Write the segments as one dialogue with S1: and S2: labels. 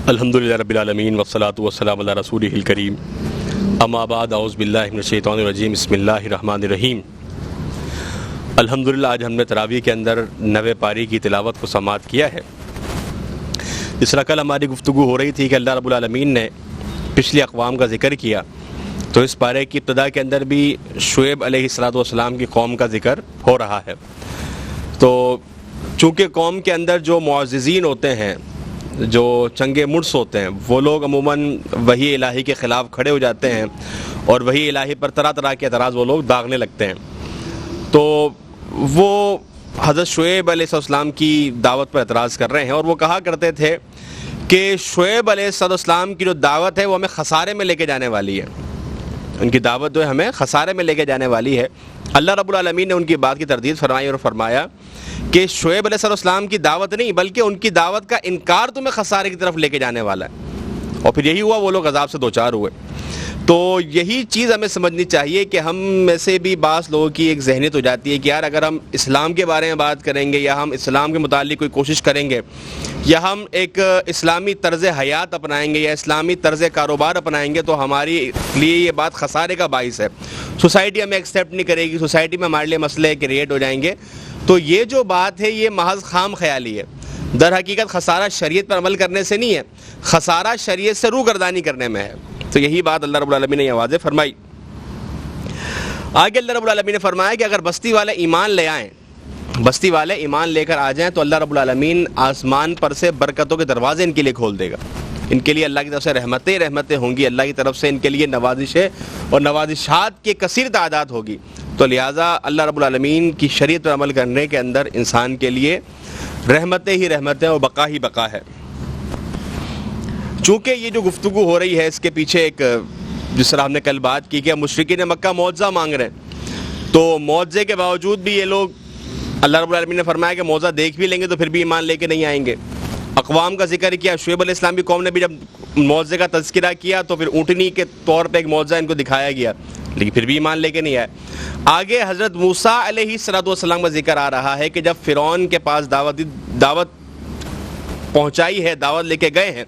S1: الحمدللہ رب العالمین والصلاة والسلام علی رسولہ الکریم اما بعد اعوذ باللہ من الشیطان الرجیم بسم اللہ الرحمن الرحیم۔ الحمدللہ آج ہم نے تراویح کے اندر 90 پاری کی تلاوت کو سماعت کیا ہے۔ اس طرح کل ہماری گفتگو ہو رہی تھی کہ اللہ رب العالمین نے پچھلی اقوام کا ذکر کیا، تو اس پارے کی ابتدا کے اندر بھی شعیب علیہ السلام کی قوم کا ذکر ہو رہا ہے۔ تو چونکہ قوم کے اندر جو معززین ہوتے ہیں، جو چنگے مرس ہوتے ہیں، وہ لوگ عموماً وحی الہی کے خلاف کھڑے ہو جاتے ہیں اور وحی الہی پر طرح طرح کے اعتراض وہ لوگ داغنے لگتے ہیں۔ تو وہ حضرت شعیب علیہ السلام کی دعوت پر اعتراض کر رہے ہیں، اور وہ کہا کرتے تھے کہ شعیب علیہ السلام کی جو دعوت ہے وہ ہمیں خسارے میں لے کے جانے والی ہے، ان کی دعوت جو ہے ہمیں خسارے میں لے کے جانے والی ہے۔ اللہ رب العالمین نے ان کی بات کی تردید فرمائی اور فرمایا کہ شعیب علیہ السلام کی دعوت نہیں بلکہ ان کی دعوت کا انکار تمہیں خسارے کی طرف لے کے جانے والا ہے، اور پھر یہی ہوا، وہ لوگ عذاب سے دوچار ہوئے۔ تو یہی چیز ہمیں سمجھنی چاہیے کہ ہم میں سے بھی بعض لوگوں کی ایک ذہنیت ہو جاتی ہے کہ یار اگر ہم اسلام کے بارے میں بات کریں گے یا ہم اسلام کے متعلق کوئی کوشش کریں گے یا ہم ایک اسلامی طرز حیات اپنائیں گے یا اسلامی طرز کاروبار اپنائیں گے تو ہماری لیے یہ بات خسارے کا باعث ہے، سوسائٹی ہمیں ایکسیپٹ نہیں کرے گی، سوسائٹی میں ہمارے لیے مسئلے کریٹ ہو جائیں گے۔ تو یہ جو بات ہے یہ محض خام خیالی ہے، در حقیقت خسارہ شریعت پر عمل کرنے سے نہیں ہے، خسارہ شریعت سے روگردانی کرنے میں ہے۔ تو یہی بات اللہ رب العالمین نے یہ واضح فرمائی۔ آگے اللہ رب العالمین نے فرمایا کہ اگر بستی والے ایمان لے آئیں، بستی والے ایمان لے کر آ جائیں تو اللہ رب العالمین آسمان پر سے برکتوں کے دروازے ان کے لیے کھول دے گا، ان کے لیے اللہ کی طرف سے رحمتیں ہوں گی، اللہ کی طرف سے ان کے لیے نوازشیں اور نوازشات کی کثیر تعداد ہوگی۔ تو لہٰذا اللہ رب العالمین کی شریعت پر عمل کرنے کے اندر انسان کے لیے رحمتیں ہی رحمتیں اور بقا ہی بقا ہے۔ چونکہ یہ جو گفتگو ہو رہی ہے اس کے پیچھے ایک، جس طرح ہم نے کل بات کی کہ مشرکین مکہ معجزہ مانگ رہے ہیں، تو معجزے کے باوجود بھی یہ لوگ، اللہ رب العالمین نے فرمایا کہ معجزہ دیکھ بھی لیں گے تو پھر بھی ایمان لے کے نہیں آئیں گے۔ اقوام کا ذکر کیا، شعیب علیہ السلام کی قوم نے بھی جب معجزے کا تذکرہ کیا تو پھر اونٹنی کے طور پہ ایک معجزہ ان کو دکھایا گیا، لیکن پھر بھی ایمان لے کے نہیں آئے۔ آگے حضرت موسیٰ علیہ السلام کا ذکر آ رہا ہے کہ جب فرعون کے پاس دعوت پہنچائی ہے، دعوت لے کے گئے ہیں،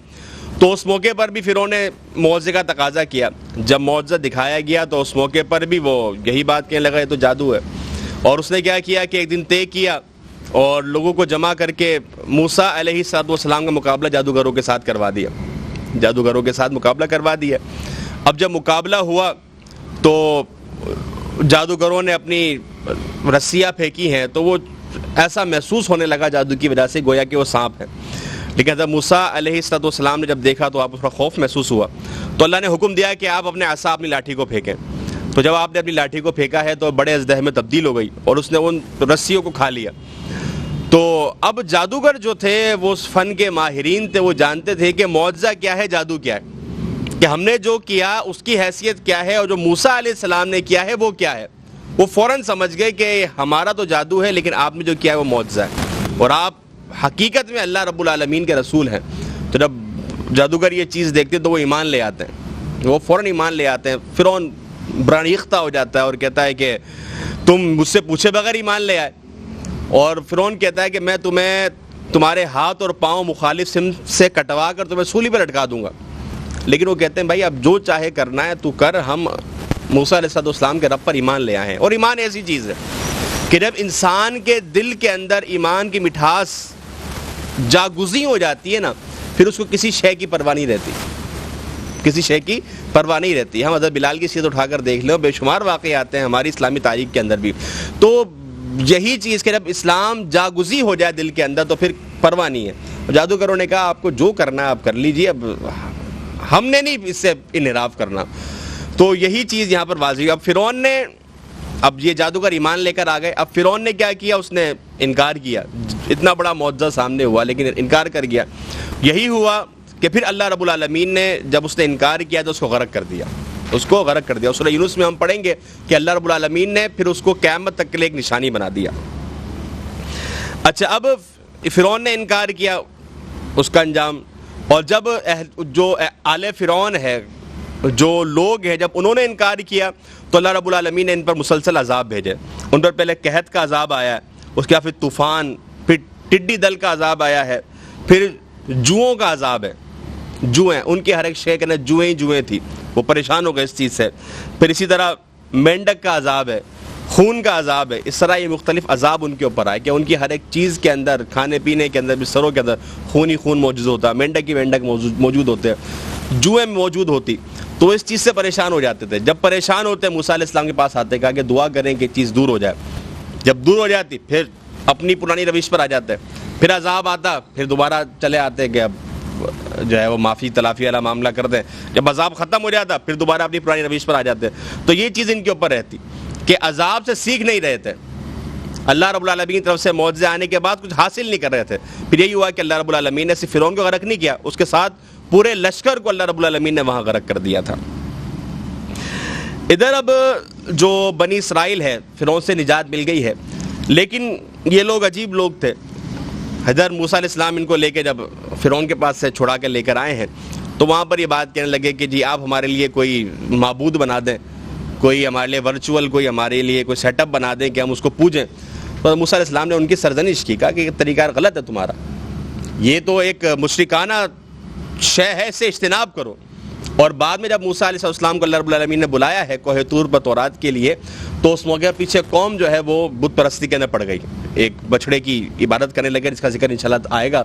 S1: تو اس موقع پر بھی فرعون نے معجزے کا تقاضا کیا۔ جب معجزہ دکھایا گیا تو اس موقع پر بھی وہ یہی بات کہنے لگا یہ تو جادو ہے، اور اس نے کیا کیا کہ ایک دن طے کیا اور لوگوں کو جمع کر کے موسیٰ علیہ السلام کا مقابلہ جادوگروں کے ساتھ کروا دیا، جادوگروں کے ساتھ مقابلہ کروا دیا۔ اب جب مقابلہ ہوا تو جادوگروں نے اپنی رسیاں پھینکی ہیں تو وہ ایسا محسوس ہونے لگا جادو کی وجہ سے گویا کہ وہ سانپ ہے، لیکن حضرت موسیٰ علیہ السلام نے جب دیکھا تو آپ اس کا خوف محسوس ہوا، تو اللہ نے حکم دیا کہ آپ اپنے عصا، اپنی لاٹھی کو پھینکیں۔ تو جب آپ نے اپنی لاٹھی کو پھینکا ہے تو بڑے اژدہے میں تبدیل ہو گئی اور اس نے ان رسیوں کو کھا لیا۔ تو اب جادوگر جو تھے وہ اس فن کے ماہرین تھے، وہ جانتے تھے کہ معجزہ کیا ہے، جادو کیا ہے، کہ ہم نے جو کیا اس کی حیثیت کیا ہے اور جو موسیٰ علیہ السلام نے کیا ہے وہ کیا ہے۔ وہ فوراً سمجھ گئے کہ ہمارا تو جادو ہے لیکن آپ نے جو کیا ہے وہ معجزہ ہے، اور آپ حقیقت میں اللہ رب العالمین کے رسول ہیں۔ تو جب جادوگر یہ چیز دیکھتے تو وہ ایمان لے آتے ہیں، وہ فوراً ایمان لے آتے ہیں۔ فرعون برانیختہ ہو جاتا ہے اور کہتا ہے کہ تم مجھ سے پوچھے بغیر ایمان لے آئے، اور فرعون کہتا ہے کہ میں تمہیں تمہارے ہاتھ اور پاؤں مخالف سمت سے کٹوا کر تمہیں سولی پہ لٹکا دوں گا۔ لیکن وہ کہتے ہیں بھائی اب جو چاہے کرنا ہے تو کر، ہم موسیٰ علیہ السلام کے رب پر ایمان لے آئے ہیں۔ اور ایمان ایسی چیز ہے کہ جب انسان کے دل کے اندر ایمان کی مٹھاس جاگزی ہو جاتی ہے نا، پھر اس کو کسی شے کی پرواہ نہیں رہتی، کسی شے کی پرواہ نہیں رہتی۔ ہم حضرت بلال کی سیرت اٹھا کر دیکھ لیں، بے شمار واقعے آتے ہیں ہماری اسلامی تاریخ کے اندر بھی۔ تو یہی چیز کہ جب اسلام جاگزی ہو جائے دل کے اندر تو پھر پرواہ نہیں ہے۔ جادوگروں نے کہا آپ کو جو کرنا ہے آپ کر لیجیے، اب ہم نے نہیں اس سے انحراف کرنا۔ تو یہی چیز یہاں پر واضح ہے۔ اب فرعون نے، اب یہ جادوگر ایمان لے کر آ گئے، اب فرعون نے کیا کیا، اس نے انکار کیا۔ اتنا بڑا معجزہ سامنے ہوا لیکن انکار کر گیا۔ یہی ہوا کہ پھر اللہ رب العالمین نے جب اس نے انکار کیا تو اس کو غرق کر دیا، اس کو غرق کر دیا۔ سورہ یونس میں ہم پڑھیں گے کہ اللہ رب العالمین نے پھر اس کو قیامت تک کے لیے ایک نشانی بنا دیا۔ اچھا، اب فرعون نے انکار کیا، اس کا انجام، اور جب جو آل فرعون ہے، جو لوگ ہیں، جب انہوں نے انکار کیا تو اللہ رب العالمین نے ان پر مسلسل عذاب بھیجے۔ ان پر پہلے قحط کا عذاب آیا ہے، اس کے بعد پھر طوفان، پھر ٹڈی دل کا عذاب آیا ہے، پھر جوؤں کا عذاب ہے۔ جوئیں، ان کی ہر ایک شے کے اندر جوئیں ہی جوئیں تھی، وہ پریشان ہو گئے اس چیز سے. پھر اسی طرح مینڈک کا عذاب ہے، خون کا عذاب ہے. اس طرح یہ مختلف عذاب ان کے اوپر آئے کہ ان کی ہر ایک چیز کے اندر، کھانے پینے کے اندر، بستروں کے اندر خون ہی خون موجود ہوتا ہے، مینڈک ہی مینڈک موجود ہوتے ہیں، جوئیں موجود ہوتی. تو اس چیز سے پریشان ہو جاتے تھے. جب پریشان ہوتے موسیٰ علیہ السلام کے پاس آتے، کہا کہ دعا کریں کہ چیز دور ہو جائے. جب دور ہو جاتی پھر اپنی پرانی روش پر آ جاتے، پھر عذاب آتا، پھر دوبارہ چلے آتے کہ اب جو ہے وہ معافی تلافی والا معاملہ کر دیں. جب عذاب ختم ہو جاتا پھر دوبارہ اپنی پرانی روش پر آ جاتے. تو یہ چیز ان کے اوپر رہتی کہ عذاب سے سیکھ نہیں رہے تھے. اللہ رب العالمین کی طرف سے معجزے آنے کے بعد کچھ حاصل نہیں کر رہے تھے. پھر یہی ہوا کہ اللہ رب العالمین نے صرف فرعون کو غرق نہیں کیا، اس کے ساتھ پورے لشکر کو اللہ رب العالمین نے وہاں غرق کر دیا تھا. ادھر اب جو بنی اسرائیل ہے، فرعون سے نجات مل گئی ہے، لیکن یہ لوگ عجیب لوگ تھے. حضرت موسیٰ علیہ السلام ان کو لے کے جب فرعون کے پاس سے چھڑا کے لے کر آئے ہیں تو وہاں پر یہ بات کہنے لگے کہ جی آپ ہمارے لیے کوئی معبود بنا دیں، کوئی ہمارے لیے ورچوئل کوئی ہمارے لیے کوئی سیٹ اپ بنا دیں کہ ہم اس کو پوجیں. تو موسیٰ علیہ السلام نے ان کی سرزنش کی، کہا کہ یہ طریقہ غلط ہے تمہارا، یہ تو ایک مشرکانہ شے ہے، سے اجتناب کرو. اور بعد میں جب موسیٰ علیہ السلام کو اللہ رب العالمین نے بلایا ہے کوہ طور پر تورات کے لیے، تو اس موقع پیچھے قوم جو ہے وہ بت پرستی کے اندر پڑ گئی، ایک بچھڑے کی عبادت کرنے لگے، جس کا ذکر انشاءاللہ آئے گا.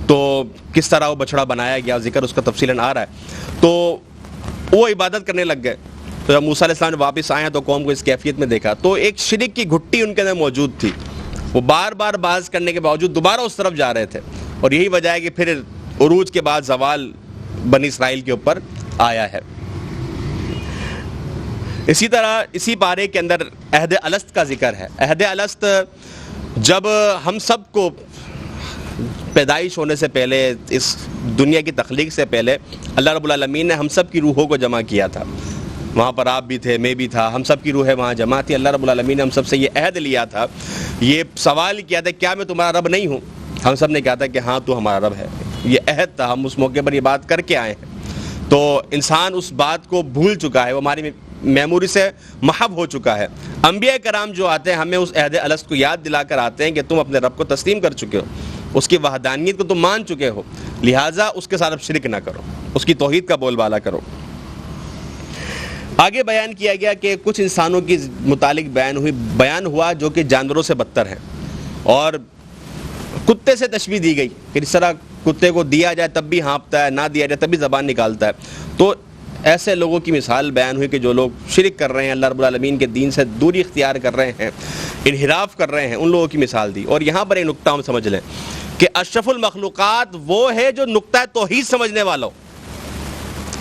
S1: تو کس طرح وہ بچھڑا بنایا گیا، ذکر اس کا تفصیلاً آ رہا ہے. تو وہ عبادت کرنے لگ گئے. تو جب موسیٰ علیہ السلام نے واپس آئے تو قوم کو اس کیفیت میں دیکھا تو ایک شرک کی گھٹی ان کے اندر موجود تھی. وہ بار بار باز کرنے کے باوجود دوبارہ اس طرف جا رہے تھے، اور یہی وجہ ہے کہ پھر عروج کے بعد زوال بنی اسرائیل کے اوپر آیا ہے. اسی طرح اسی پارے کے اندر عہد الست کا ذکر ہے. عہد الست جب ہم سب کو پیدائش ہونے سے پہلے، اس دنیا کی تخلیق سے پہلے، اللہ رب العالمین نے ہم سب کی روحوں کو جمع کیا تھا. وہاں پر آپ بھی تھے، میں بھی تھا، ہم سب کی روحیں وہاں جمع تھی. اللہ رب العالمین نے ہم سب سے یہ عہد لیا تھا، یہ سوال کیا تھا کیا میں تمہارا رب نہیں ہوں؟ ہم سب نے کہا تھا کہ ہاں تو ہمارا رب ہے. یہ عہد تھا، ہم اس موقع پر یہ بات کر کے آئے ہیں. تو انسان اس بات کو بھول چکا ہے، وہ ہماری میموری سے محو ہو چکا ہے. انبیاء کرام جو آتے ہیں ہمیں اس عہد الست کو یاد دلا کر آتے ہیں کہ تم اپنے رب کو تسلیم کر چکے ہو، اس کی وحدانیت کو تم مان چکے ہو، لہٰذا اس کے ساتھ اب شرک نہ کرو، اس کی توحید کا بول بالا کرو. آگے بیان کیا گیا کہ کچھ انسانوں کی متعلق بیان ہوا جو کہ جانوروں سے بدتر ہیں، اور کتے سے تشبیہ دی گئی کہ جس طرح کتے کو دیا جائے تب بھی ہانپتا ہے، نہ دیا جائے تب بھی زبان نکالتا ہے. تو ایسے لوگوں کی مثال بیان ہوئی کہ جو لوگ شرک کر رہے ہیں، اللہ رب العالمین کے دین سے دوری اختیار کر رہے ہیں، انحراف کر رہے ہیں، ان لوگوں کی مثال دی. اور یہاں پر ایک نقطہ ہم سمجھ لیں کہ اشرف المخلوقات وہ ہے جو نقطہ توحید سمجھنے والا ہو.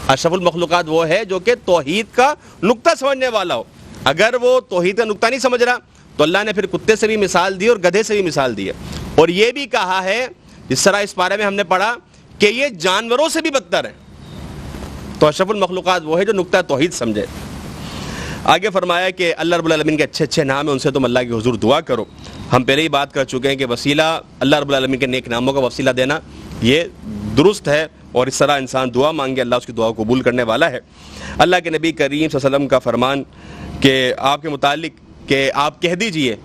S1: اشرف المخلوقات وہ ہے جو کہ توحید کا نقطہ سمجھنے والا ہو. اگر وہ توحید کا نقطہ نہیں سمجھ رہا تو اللہ نے پھر کتے سے بھی مثال دی اور گدھے سے بھی مثال دی ہے. اور یہ بھی کہا ہے جس طرح اس بارے میں ہم نے پڑھا کہ یہ جانوروں سے بھی بدتر ہے. تو اشرف المخلوقات وہ ہے جو نقطہ توحید سمجھے. آگے فرمایا کہ اللہ رب العالمین کے اچھے اچھے نام ہیں، ان سے تم اللہ کے حضور دعا کرو. ہم پہلے ہی بات کر چکے ہیں کہ وسیلہ اللہ رب العالمین کے نیک ناموں کا وسیلہ دینا یہ درست ہے، اور اس طرح انسان دعا مانگے اللہ اس کی دعا قبول کرنے والا ہے. اللہ کے نبی کریم صلی اللہ علیہ وسلم کا فرمان کہ آپ کے متعلق کہ آپ کہہ دیجئے،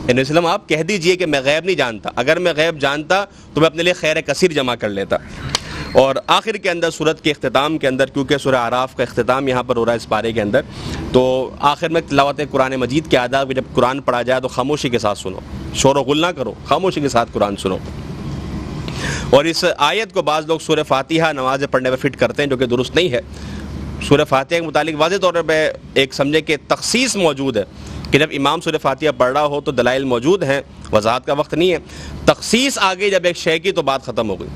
S1: وسلم آپ کہہ دیجئے کہ میں غیب نہیں جانتا، اگر میں غیب جانتا تو میں اپنے لیے خیر کثیر جمع کر لیتا. اور آخر کے اندر سورت کے اختتام کے اندر، کیونکہ سورہ اعراف کا اختتام یہاں پر ہو رہا ہے اس پارے کے اندر، تو آخر میں تلاوت قرآن مجید کے آداب کہ جب قرآن پڑھا جائے تو خاموشی کے ساتھ سنو، شور و غل نہ کرو، خاموشی کے ساتھ قرآن سنو. اور اس آیت کو بعض لوگ سورہ فاتحہ نماز پڑھنے میں فٹ کرتے ہیں، جو کہ درست نہیں ہے. سورہ فاتحہ کے متعلق واضح طور پہ ایک سمجھے کہ تخصیص موجود ہے کہ جب امام سورہ فاتحہ پڑھ رہا ہو تو دلائل موجود ہیں، وضاحت کا وقت نہیں ہے. تخصیص آگے جب ایک شے کی تو بات ختم ہو گئی.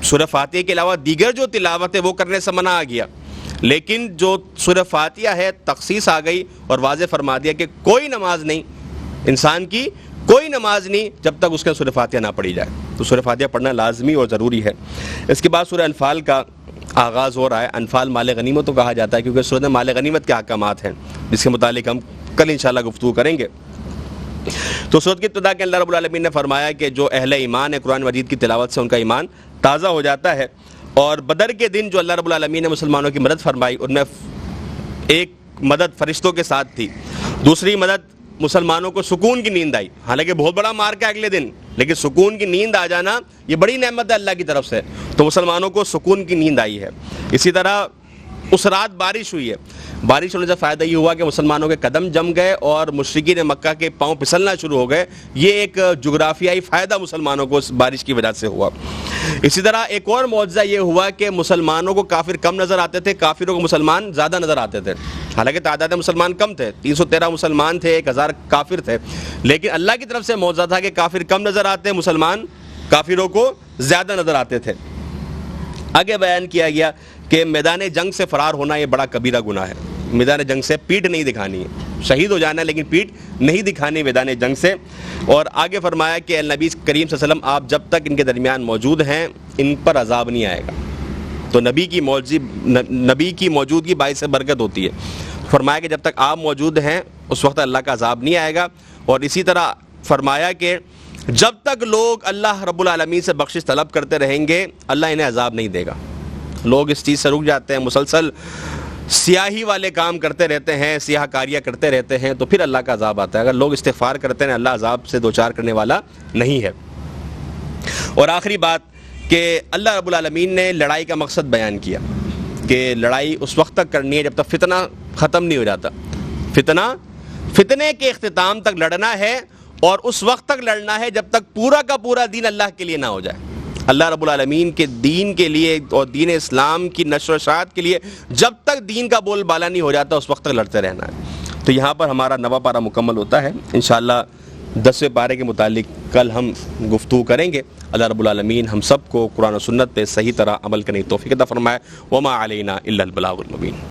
S1: سورہ فاتحہ کے علاوہ دیگر جو تلاوت ہے وہ کرنے سے منع آ گیا، لیکن جو سورہ فاتحہ ہے تخصیص آ گئی اور واضح فرما دیا کہ کوئی نماز نہیں، انسان کی کوئی نماز نہیں جب تک اس کے سورہ فاتحہ نہ پڑھی جائے. تو سورہ فاتحہ پڑھنا لازمی اور ضروری ہے. اس کے بعد سورہ انفال کا آغاز ہو رہا ہے. انفال مال غنیمت تو کہا جاتا ہے کیونکہ سورۃ مال غنیمت کے احکامات ہیں، جس کے متعلق ہم کل انشاءاللہ گفتگو کریں گے. تو سورۃ کی ابتدا کے اللہ رب العالمین نے فرمایا کہ جو اہل ایمان ہے قرآن مجید کی تلاوت سے ان کا ایمان تازہ ہو جاتا ہے. اور بدر کے دن جو اللہ رب العالمین نے مسلمانوں کی مدد فرمائی، ان میں ایک مدد فرشتوں کے ساتھ تھی، دوسری مدد مسلمانوں کو سکون کی نیند آئی. حالانکہ بہت بڑا مار کا اگلے دن, لیکن سکون کی نیند آ جانا یہ بڑی نعمت ہے اللہ کی طرف سے, تو مسلمانوں کو سکون کی نیند آئی ہے. اسی طرح اس رات بارش ہوئی ہے. بارش ہونے سے فائدہ یہ ہوا کہ مسلمانوں کے قدم جم گئے اور مشرکین مکہ کے پاؤں پھسلنا شروع ہو گئے. یہ ایک جغرافیائی فائدہ مسلمانوں کو اس بارش کی وجہ سے ہوا. اسی طرح ایک اور معجزہ یہ ہوا کہ مسلمانوں کو کافر کم نظر آتے تھے, کافروں کو مسلمان زیادہ نظر آتے تھے. حالانکہ تعداد مسلمان کم تھے, 313 مسلمان تھے, 1000 کافر تھے, لیکن اللہ کی طرف سے معجزہ تھا کہ کافر کم نظر آتے, مسلمان کافروں کو زیادہ نظر آتے تھے. آگے بیان کیا گیا کہ میدان جنگ سے فرار ہونا یہ بڑا کبیرہ گناہ ہے. میدان جنگ سے پیٹھ نہیں دکھانی ہے, شہید ہو جانا ہے لیکن پیٹھ نہیں دکھانی میدان جنگ سے. اور آگے فرمایا کہ نبی کریم صلی اللہ علیہ وسلم آپ جب تک ان کے درمیان موجود ہیں ان پر عذاب نہیں آئے گا. تو نبی کی موجودگی باعث برکت ہوتی ہے. فرمایا کہ جب تک آپ موجود ہیں اس وقت اللہ کا عذاب نہیں آئے گا. اور اسی طرح فرمایا کہ جب تک لوگ اللہ رب العالمین سے بخشش طلب کرتے رہیں گے اللہ انہیں عذاب نہیں دے گا. لوگ اس چیز سے رک جاتے ہیں, مسلسل سیاہی والے کام کرتے رہتے ہیں, سیاہ کاریاں کرتے رہتے ہیں, تو پھر اللہ کا عذاب آتا ہے. اگر لوگ استغفار کرتے ہیں اللہ عذاب سے دوچار کرنے والا نہیں ہے. اور آخری بات کہ اللہ رب العالمین نے لڑائی کا مقصد بیان کیا کہ لڑائی اس وقت تک کرنی ہے جب تک فتنہ ختم نہیں ہو جاتا. فتنے کے اختتام تک لڑنا ہے, اور اس وقت تک لڑنا ہے جب تک پورا کا پورا دین اللہ کے لیے نہ ہو جائے. اللہ رب العالمین کے دین کے لیے اور دین اسلام کی نشر و اشاعت کے لیے جب تک دین کا بول بالا نہیں ہو جاتا اس وقت تک لڑتے رہنا ہے. تو یہاں پر ہمارا 9واں پارہ مکمل ہوتا ہے. انشاءاللہ 10ویں پارے کے متعلق کل ہم گفتگو کریں گے. اللہ رب العالمین ہم سب کو قرآن و سنت پہ صحیح طرح عمل کرنے کی توفیق عطا فرمائے. وما علینا الا البلاغ المبین.